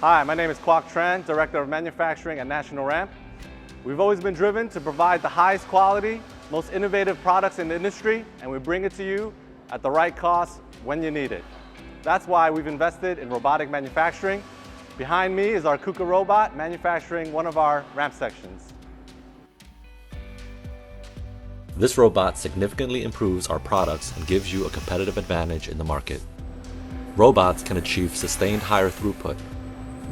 Hi, my name is Kwok Tran, Director of Manufacturing at National Ramp. We've always been driven to provide the highest quality, most innovative products in the industry, and we bring it to you at the right cost when you need it. That's why we've invested in robotic manufacturing. Behind me is our KUKA robot manufacturing one of our ramp sections. This robot significantly improves our products and gives you a competitive advantage in the market. Robots can achieve sustained higher throughput.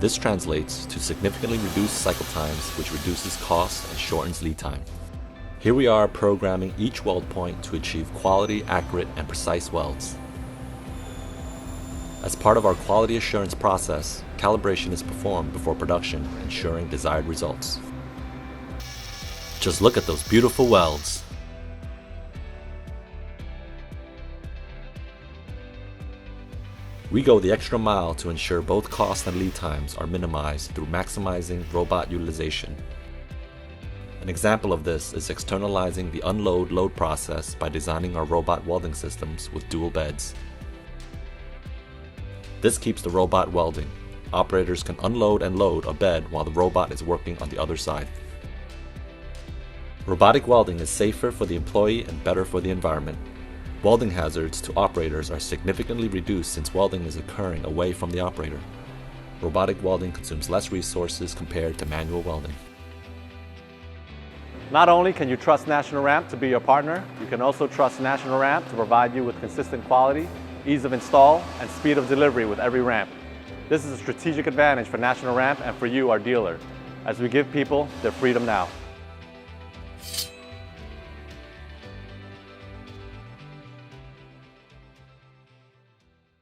This translates to significantly reduced cycle times, which reduces cost and shortens lead time. Here we are programming each weld point to achieve quality, accurate, and precise welds. As part of our quality assurance process, calibration is performed before production, ensuring desired results. Just look at those beautiful welds. We go the extra mile to ensure both cost and lead times are minimized through maximizing robot utilization. An example of this is externalizing the unload-load process by designing our robot welding systems with dual beds. This keeps the robot welding. Operators can unload and load a bed while the robot is working on the other side. Robotic welding is safer for the employee and better for the environment. Welding hazards to operators are significantly reduced since welding is occurring away from the operator. Robotic welding consumes less resources compared to manual welding. Not only can you trust National Ramp to be your partner, you can also trust National Ramp to provide you with consistent quality, ease of install, and speed of delivery with every ramp. This is a strategic advantage for National Ramp and for you, our dealer, as we give people their freedom now.